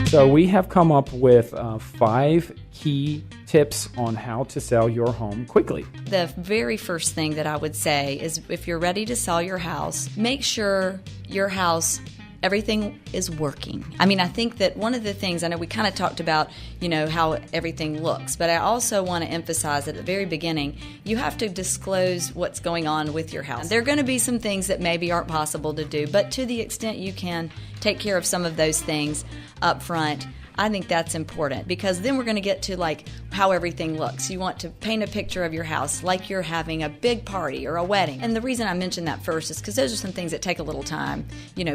So we have come up with 5 key tips on how to sell your home quickly. The very first thing that I would say is if you're ready to sell your house, make sure your house, everything is working. I mean, I think that one of the things, I know we kind of talked about, how everything looks, but I also want to emphasize that at the very beginning, you have to disclose what's going on with your house. There are going to be some things that maybe aren't possible to do, but to the extent you can take care of some of those things up front, I think that's important, because then we're going to get to how everything looks. You want to paint a picture of your house like you're having a big party or a wedding. And the reason I mentioned that first is because those are some things that take a little time,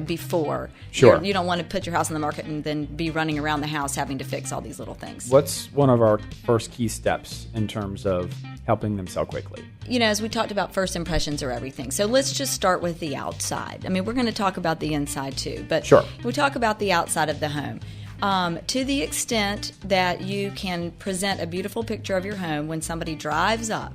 before. Sure. You don't want to put your house on the market and then be running around the house having to fix all these little things. What's one of our first key steps in terms of helping them sell quickly? As we talked about, first impressions are everything. So let's just start with the outside. I mean, we're going to talk about the inside too, but Sure. we talk about the outside of the home. To the extent that you can present a beautiful picture of your home when somebody drives up,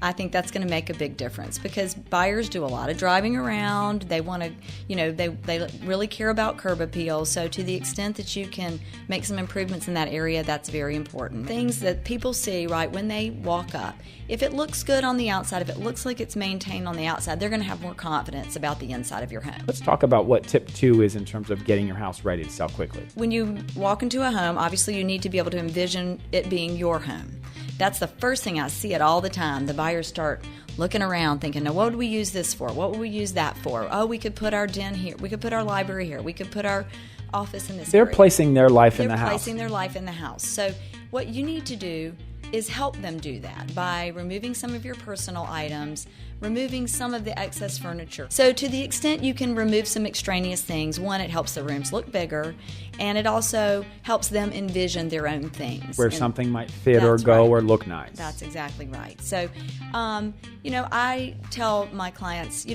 I think that's going to make a big difference, because buyers do a lot of driving around. They want to, they really care about curb appeal. So to the extent that you can make some improvements in that area, that's very important. Things that people see right when they walk up. If it looks good on the outside, if it looks like it's maintained on the outside, they're going to have more confidence about the inside of your home. Let's talk about what tip 2 is in terms of getting your house ready to sell quickly. When you walk into a home, obviously you need to be able to envision it being your home. That's the first thing. I see it all the time. The buyers start looking around thinking, now, what would we use this for? What would we use that for? Oh, we could put our den here. We could put our library here. We could put our office in this area. They're placing their life in the house. They're placing their life in the house. So what you need to do is help them do that by removing some of your personal items, removing some of the excess furniture. So to the extent you can remove some extraneous things, one, it helps the rooms look bigger, and it also helps them envision their own things. Where something might fit or go or look nice. That's exactly right. So, I tell my clients,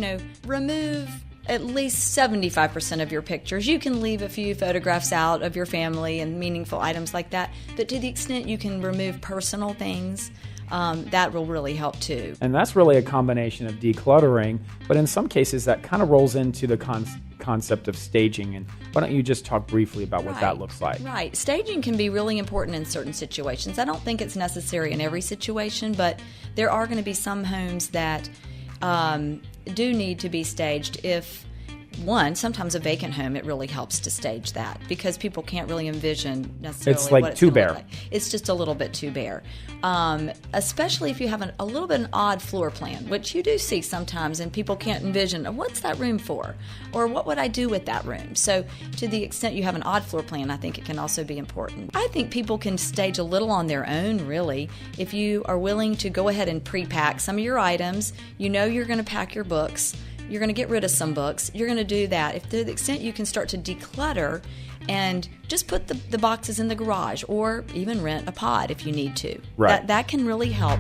remove at least 75% of your pictures. You can leave a few photographs out of your family and meaningful items like that, but to the extent you can remove personal things, that will really help too. And that's really a combination of decluttering, but in some cases that kind of rolls into the concept of staging. And why don't you just talk briefly about what that looks like? Right. Staging can be really important in certain situations. I don't think it's necessary in every situation, but there are going to be some homes that do need to be staged. If sometimes a vacant home, it really helps to stage that, because people can't really envision necessarily it's like what it's too gonna bare. look like. It's just a little bit too bare. Especially if you have a little bit of an odd floor plan, which you do see sometimes, and people can't envision, what's that room for? Or what would I do with that room? So to the extent you have an odd floor plan, I think it can also be important. I think people can stage a little on their own, really, if you are willing to go ahead and pre-pack some of your items. You're going to pack your books. You're going to get rid of some books. You're going to do that. If to the extent you can start to declutter and just put the boxes in the garage, or even rent a pod if you need to. Right. That can really help.